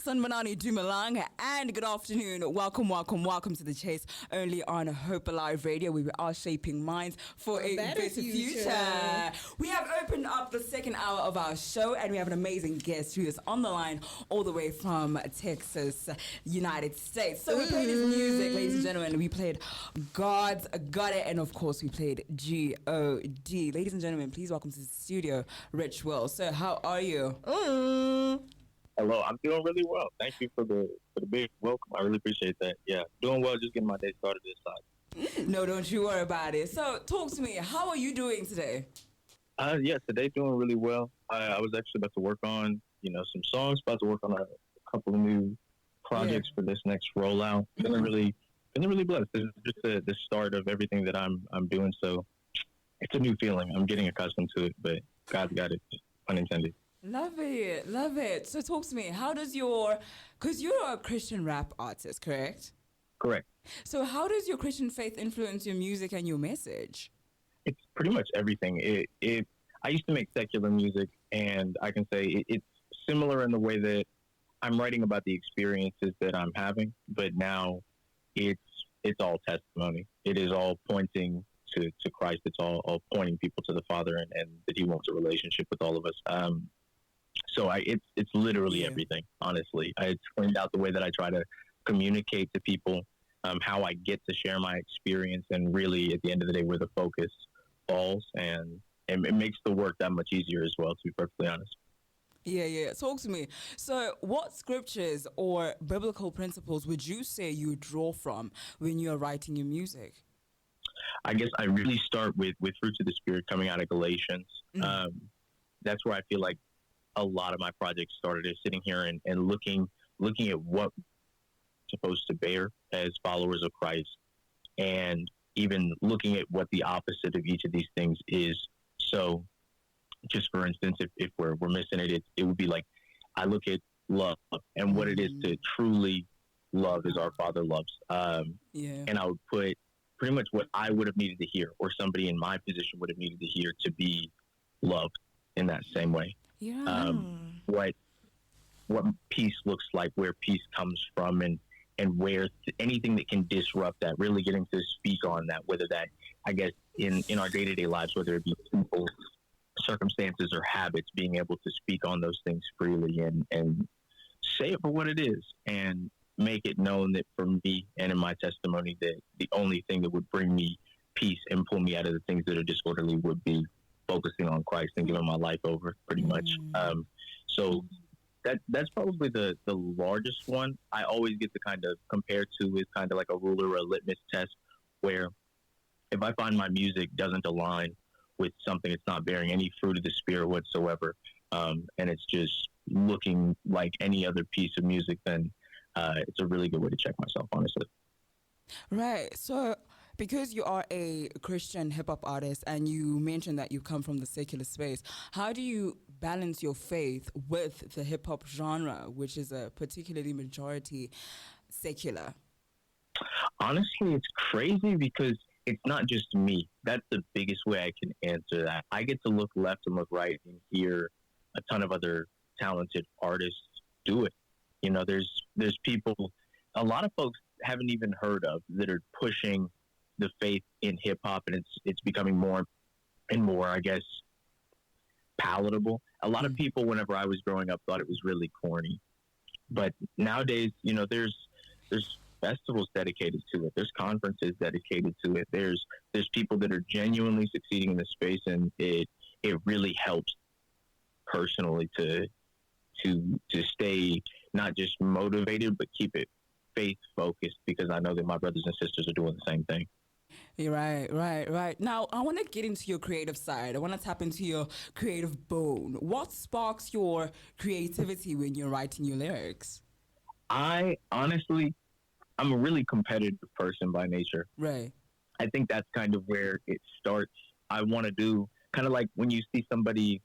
Sanbanani Dumalang, and good afternoon. Welcome to the Chase, only on Hope Alive Radio, where we are shaping minds for a better future. We have opened up the second hour of our show, and we have an amazing guest who is on the line all the way from Texas, United States. So we played his music, ladies and gentlemen. We played God's Got It, and of course we played G.O.D. Ladies and gentlemen, please welcome to the studio, Rich Will. So how are you? Hello, I'm doing really well. Thank you for the big welcome. I really appreciate that. Yeah, doing well. Just getting my day started this side. No, don't you worry about it. So talk to me. How are you doing today? Yeah, today doing really well. I was actually about to work on some songs. About to work on a couple of new projects for this next rollout. Feeling really blessed. This is just the start of everything that I'm doing. So it's a new feeling. I'm getting accustomed to it, but God's got it, unintended. Love it. So talk to me. How does because you're a Christian rap artist, correct? Correct. So how does your Christian faith influence your music and your message? It's pretty much everything. I used to make secular music, and I can say it's similar in the way that I'm writing about the experiences that I'm having, but now it's all testimony. It is all pointing to Christ. It's all pointing people to the Father, and that He wants a relationship with all of us. So it's literally everything, honestly. It's cleaned out the way that I try to communicate to people, how I get to share my experience, and really, at the end of the day, where the focus falls, and it makes the work that much easier as well, to be perfectly honest. Yeah. Talk to me. So what scriptures or biblical principles would you say you draw from when you're writing your music? I guess I really start with Fruits of the Spirit coming out of Galatians. That's where I feel like a lot of my projects started, is sitting here and looking at what we're supposed to bear as followers of Christ, and even looking at what the opposite of each of these things is. So just for instance, if we're missing it would be like, I look at love and what it is to truly love as our Father loves. And I would put pretty much what I would have needed to hear, or somebody in my position would have needed to hear, to be loved in that same way. What peace looks like, where peace comes from, and where anything that can disrupt that, really getting to speak on that, whether that, I guess, in our day-to-day lives, whether it be people, circumstances, or habits, being able to speak on those things freely and say it for what it is, and make it known that for me and in my testimony, that the only thing that would bring me peace and pull me out of the things that are disorderly would be focusing on Christ and giving my life over, pretty much. So that's probably the largest one. I always get to kind of compare to with kind of like a ruler or a litmus test, where if I find my music doesn't align with something, it's not bearing any fruit of the Spirit whatsoever, and it's just looking like any other piece of music, then it's a really good way to check myself, honestly. Right. So because you are a Christian hip-hop artist, and you mentioned that you come from the secular space, how do you balance your faith with the hip-hop genre, which is a particularly majority secular? Honestly, it's crazy because it's not just me. That's the biggest way I can answer that. I get to look left and look right and hear a ton of other talented artists do it. There's people, a lot of folks haven't even heard of, that are pushing the faith in hip hop, and it's becoming more and more, I guess, palatable. A lot of people, whenever I was growing up, thought it was really corny, but nowadays, there's festivals dedicated to it. There's conferences dedicated to it. There's people that are genuinely succeeding in the space, and it really helps personally to stay not just motivated, but keep it faith focused, because I know that my brothers and sisters are doing the same thing. You're right. Now, I want to get into your creative side. I want to tap into your creative bone. What sparks your creativity when you're writing your lyrics? I'm a really competitive person by nature. Right. I think that's kind of where it starts. I want to do, kind of like when you see somebody,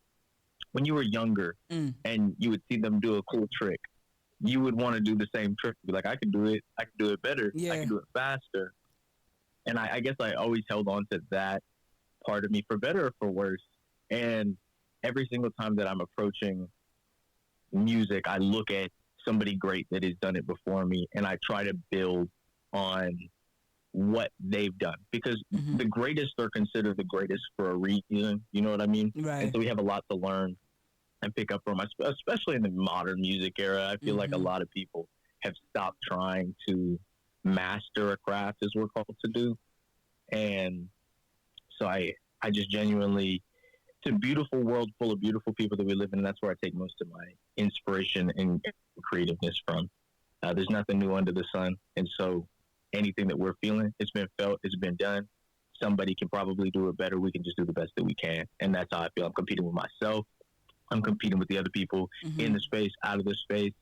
when you were younger, and you would see them do a cool trick, you would want to do the same trick. Be like, I can do it better. I can do it faster. And I guess I always held on to that part of me, for better or for worse. And every single time that I'm approaching music, I look at somebody great that has done it before me, and I try to build on what they've done, because the greatest are considered the greatest for a reason. You know what I mean? Right. And so we have a lot to learn and pick up from, especially in the modern music era. I feel like a lot of people have stopped trying to master a craft, as we're called to do. And so I just genuinely, it's a beautiful world full of beautiful people that we live in, and that's where I take most of my inspiration and creativeness from. There's nothing new under the sun, and so anything that we're feeling, it's been felt, it's been done. Somebody can probably do it better. We can just do the best that we can, and that's how I feel. I'm competing with myself. I'm competing with the other people in the space, out of the space,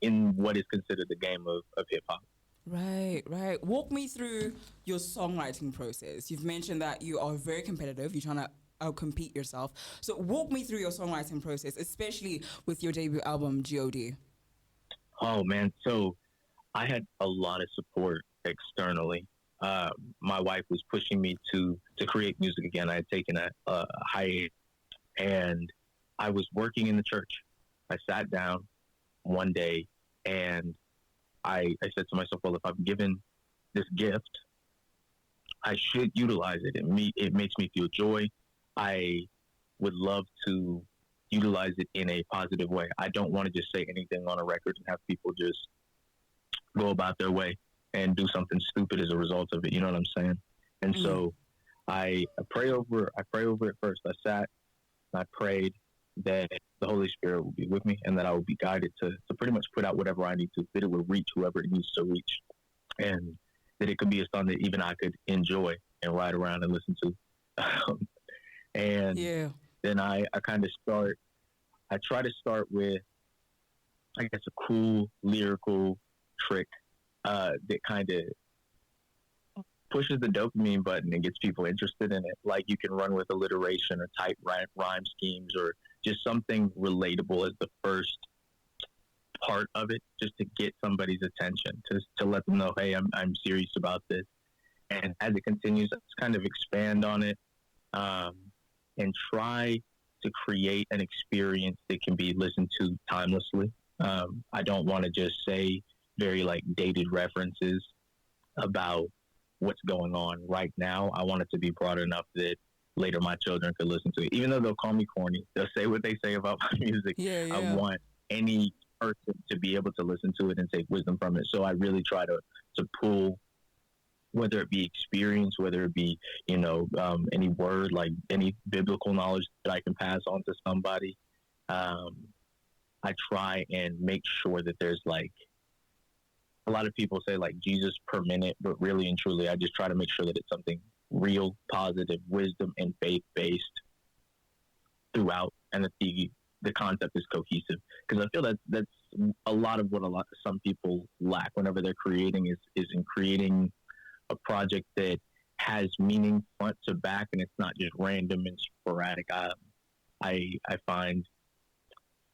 in what is considered the game of hip-hop. Right. Walk me through your songwriting process. You've mentioned that you are very competitive. You're trying to outcompete yourself. So walk me through your songwriting process, especially with your debut album, G.O.D. Oh, man. So I had a lot of support externally. My wife was pushing me to create music again. I had taken a hiatus, and I was working in the church. I sat down one day, and I said to myself, well, if I'm given this gift, I should utilize it. It makes me feel joy. I would love to utilize it in a positive way. I don't want to just say anything on a record and have people just go about their way and do something stupid as a result of it. You know what I'm saying? And so I pray over it first. I sat and I prayed that the Holy Spirit will be with me and that I will be guided to pretty much put out whatever I need to, that it will reach whoever it needs to reach, and that it could be a song that even I could enjoy and ride around and listen to. And then I kind of I try to start with, I guess, a cool lyrical trick that kind of pushes the dopamine button and gets people interested in it. Like you can run with alliteration or tight rhyme schemes, or just something relatable as the first part of it, just to get somebody's attention, to let them know, hey, I'm serious about this. And as it continues, I just kind of expand on it, and try to create an experience that can be listened to timelessly. I don't want to just say very dated references about what's going on right now. I want it to be broad enough that later my children could listen to it. Even though they'll call me corny, they'll say what they say about my music. I want any person to be able to listen to it and take wisdom from it. So I really try to pull, whether it be experience, whether it be, any word, like any biblical knowledge that I can pass on to somebody. I try and make sure that there's a lot of people say Jesus per minute, but really and truly, I just try to make sure that it's something real, positive, wisdom, and faith-based throughout, and that the concept is cohesive. Because I feel that's a lot of what some people lack whenever they're creating is in creating a project that has meaning front to back, and it's not just random and sporadic. I find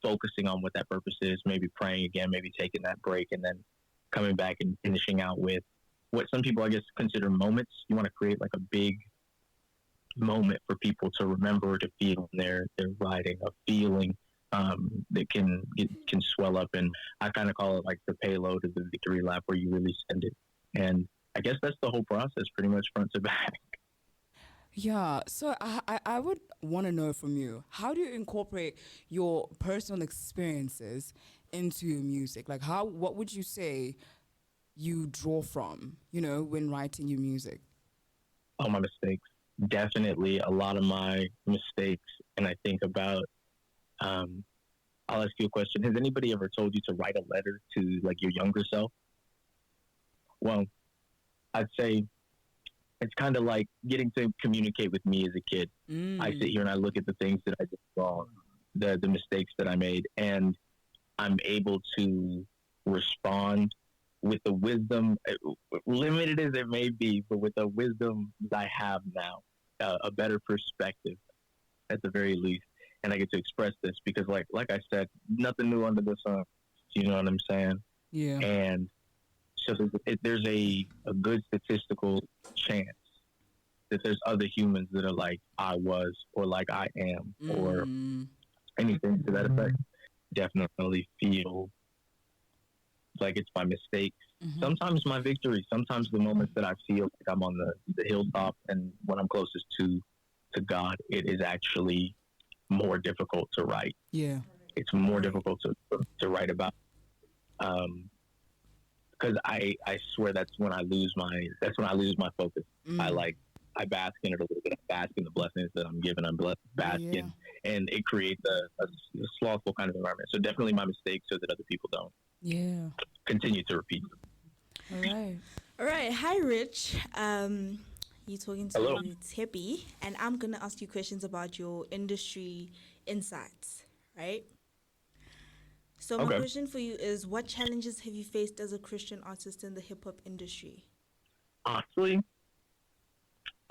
focusing on what that purpose is, maybe praying again, maybe taking that break, and then coming back and finishing out with what some people, I guess, consider moments. You want to create a big moment for people to remember, to feel when they're writing, a feeling that can swell up. And I kind of call it the payload of the victory lap, where you really send it. And I guess that's the whole process, pretty much front to back. Yeah, so I would want to know from you, how do you incorporate your personal experiences into your music? What would you say you draw from, when writing your music? Oh, my mistakes. Definitely a lot of my mistakes. And I think about, I'll ask you a question. Has anybody ever told you to write a letter to your younger self? Well, I'd say it's kind of like getting to communicate with me as a kid. I sit here and I look at the things that I did wrong, the mistakes that I made, and I'm able to respond with the wisdom, limited as it may be, but with the wisdom that I have now, a better perspective at the very least. And I get to express this because, like I said, nothing new under the sun. You know what I'm saying? Yeah. And so there's a good statistical chance that there's other humans that are like I was, or like I am, or anything to that effect. Definitely feel like it's my mistakes. Mm-hmm. Sometimes my victory. Sometimes the moments that I feel like I'm on the hilltop, and when I'm closest to God, it is actually more difficult to write. Yeah. It's more difficult to write about. Because I swear that's when I lose my focus. I bask in it a little bit. I bask in the blessings that I'm given. Bask in, and it creates a slothful kind of environment. So definitely my mistakes, so that other people don't continue to repeat. All right. Hi, Rich. You're talking to Hello. Tepi, and I'm gonna ask you questions about your industry insights, right? So my question for you is, what challenges have you faced as a Christian artist in the hip hop industry? Honestly,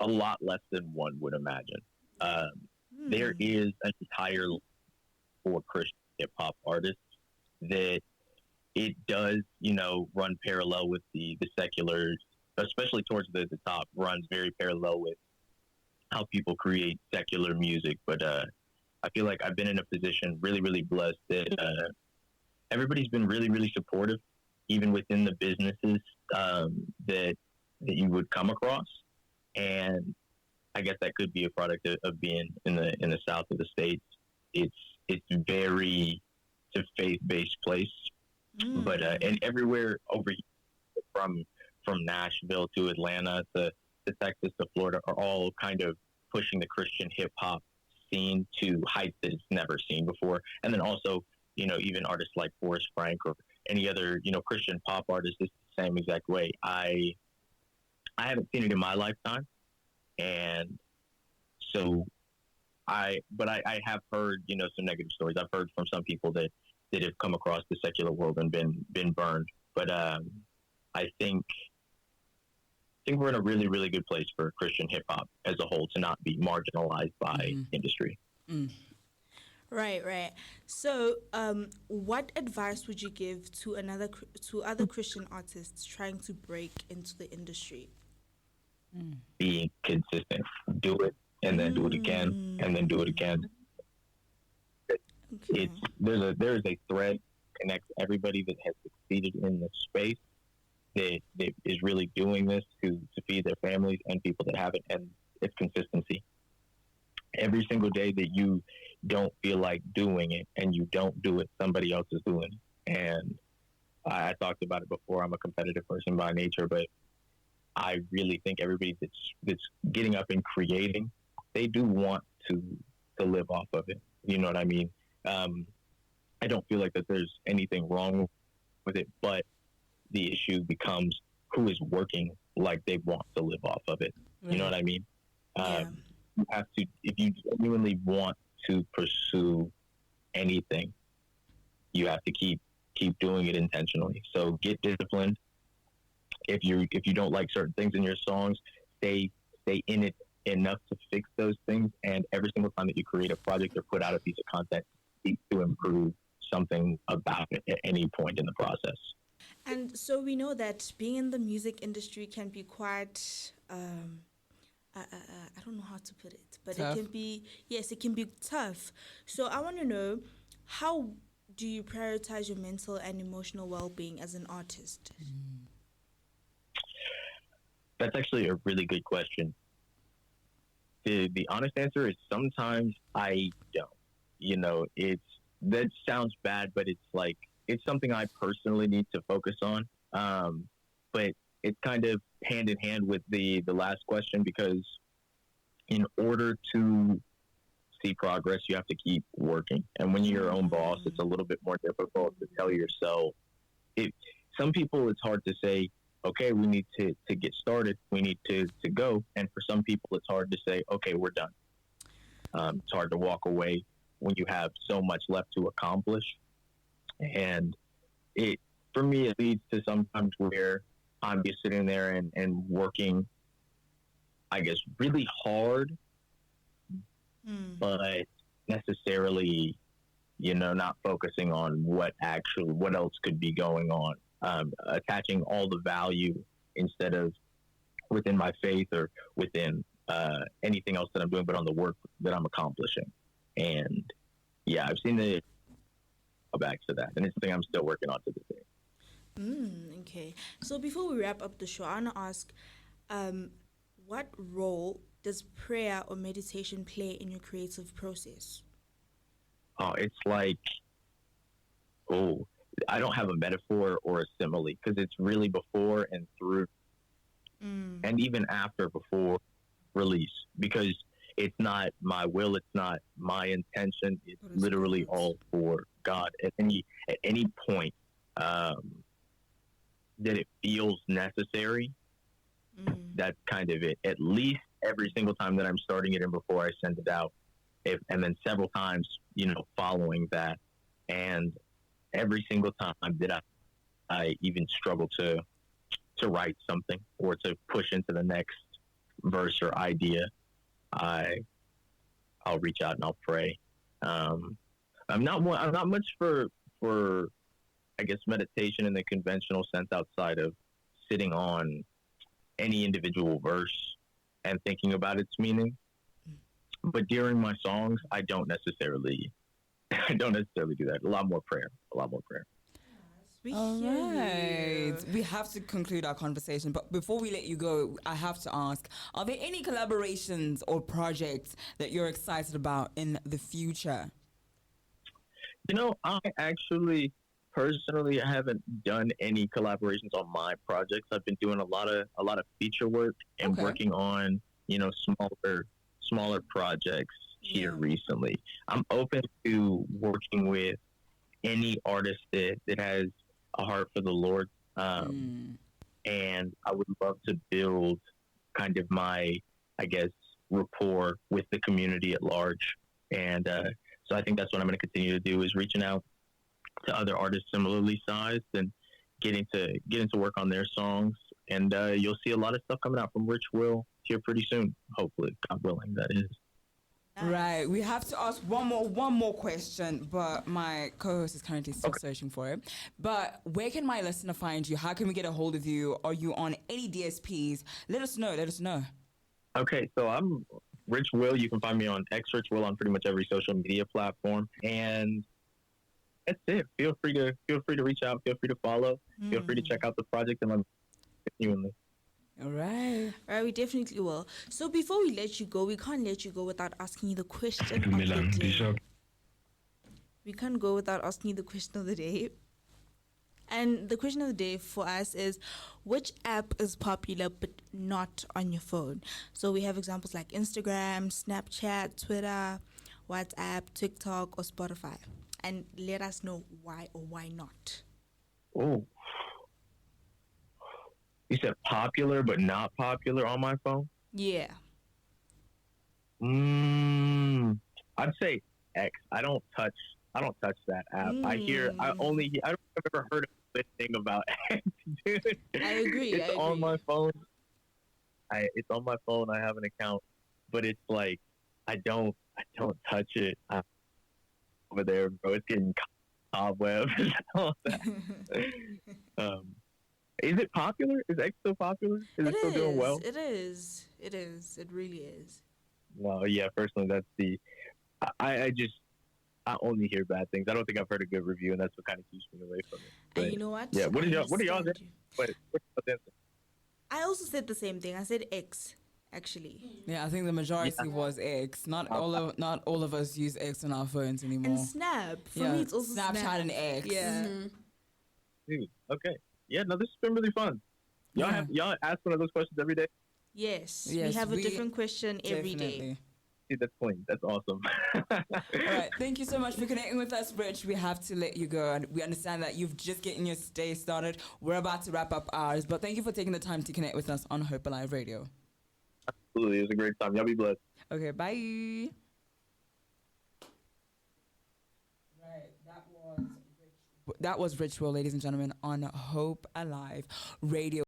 a lot less than one would imagine. There is an entire for Christian hip hop artists that it does, run parallel with the seculars, especially towards the top, runs very parallel with how people create secular music. But I feel like I've been in a position really, really blessed that everybody's been really, really supportive, even within the businesses that you would come across. And I guess that could be a product of being in the south of the states. It's very, it's a faith-based place, but and everywhere over here, from Nashville to Atlanta to Texas to Florida, are all kind of pushing the Christian hip hop scene to heights that it's never seen before. And then also, even artists like Forrest Frank or any other, Christian pop artist is the same exact way. I haven't seen it in my lifetime. And so I have heard, some negative stories. I've heard from some people that have come across the secular world and been burned. But I think we're in a really, really good place for Christian hip hop as a whole to not be marginalized by industry. Right. So, what advice would you give to other Christian artists trying to break into the industry? Being consistent. Do it, and then do it again, and then do it again. Okay. There is a thread that connects everybody that has succeeded in this space that is really doing this to feed their families, and people that haven't, and it's consistency. Every single day that you don't feel like doing it and you don't do it, somebody else is doing it. And I talked about it before. I'm a competitive person by nature, but I really think everybody that's getting up and creating, they do want to live off of it. You know what I mean? I don't feel like that there's anything wrong with it, but the issue becomes who is working like they want to live off of it. Right. You know what I mean? You have to, if you genuinely want to pursue anything, you have to keep doing it intentionally. So get disciplined. If you don't like certain things in your songs, stay in it enough to fix those things. And every single time that you create a project or put out a piece of content, seek to improve something about it at any point in the process. And so we know that being in the music industry can be quite, I don't know how to put it, but tough. It can be tough. So I want to know, how do you prioritize your mental and emotional well-being as an artist? That's actually a really good question. The honest answer is sometimes I don't. That sounds bad, but it's something I personally need to focus on. But it's kind of hand in hand with the last question, because in order to see progress, you have to keep working. And when you're your own boss, it's a little bit more difficult to tell yourself. Some people, it's hard to say, okay, we need to get started. We need to go. And for some people, it's hard to say, okay, we're done. It's hard to walk away when you have so much left to accomplish. And for me, it leads to sometimes where I'm just sitting there and working, I guess, really hard, but necessarily, not focusing on what else could be going on. Attaching all the value instead of within my faith or within anything else that I'm doing, but on the work that I'm accomplishing. And yeah, I've seen the back to that, and it's something I'm still working on to this day. Okay. So before we wrap up the show, I want to ask, what role does prayer or meditation play in your creative process? Oh, it's like, oh, I don't have a metaphor or a simile because it's really before and through and even after before release because it's not my will, it's not my intention. It's literally all for God. At any point that it feels necessary, that's kind of it. At least every single time that I'm starting it and before I send it out, and then several times, following that, and every single time that I even struggle to write something or to push into the next verse or idea, I'll reach out and I'll pray. I'm not much for I guess meditation in the conventional sense outside of sitting on any individual verse and thinking about its meaning. But during my songs, I don't necessarily do that. A lot more prayer. All right. We have to conclude our conversation, but before we let you go, I have to ask, are there any collaborations or projects that you're excited about in the future? I actually personally haven't done any collaborations on my projects. I've been doing a lot of feature work and working on, smaller projects here recently. I'm open to working with any artist that has a heart for the Lord. And I would love to build kind of my, I guess, rapport with the community at large. And so I think that's what I'm going to continue to do is reaching out to other artists similarly sized and getting to work on their songs. And you'll see a lot of stuff coming out from Rich Will here pretty soon, hopefully, God willing, that is. Right, we have to ask one more question, but my co-host is currently still searching for it. But where can my listener find you? How can we get a hold of you? Are you on any DSPs? Let us know. Okay, so I'm Rich Will. You can find me on X Rich Will on pretty much every social media platform, and that's it. Feel free to reach out. Feel free to follow. Feel free to check out the project and let me genuinely. All right, we definitely will. So before we let you go, we can't let you go without asking you the question of the day. We can't go without asking you the question of the day. And the question of the day for us is, which app is popular but not on your phone? So we have examples like Instagram, Snapchat, Twitter, WhatsApp, TikTok, or Spotify. And let us know why or why not. Oh. You said popular but not popular on my phone? Yeah. I'd say X. I don't touch that app. I don't ever heard of this thing about X, dude. I agree. It's on my phone. It's on my phone. I have an account, but it's like I don't touch it. Over there, bro. It's getting cobwebs and all that. Is it popular? Is X still popular? Is it still doing well? It is. It really is. No, yeah. Personally, that's I only hear bad things. I don't think I've heard a good review, and that's what kind of keeps me away from it. But, and you know what? Yeah. What are y'all doing? I also said the same thing. I said X, actually. Yeah, I think the majority was X. Not all of us use X on our phones anymore. And Snap. For me, it's also Snapchat and X. Yeah. Dude, okay. Yeah, no, this has been really fun. Y'all ask one of those questions every day? Yes, we have a different question every day. See, that's clean. That's awesome. All right, thank you so much for connecting with us, Rich. We have to let you go, and we understand that you've just getting your day started. We're about to wrap up ours, but thank you for taking the time to connect with us on Hope Alive Radio. Absolutely, it was a great time. Y'all be blessed. Okay, bye. That was Rich Will, ladies and gentlemen, on Hope Alive Radio.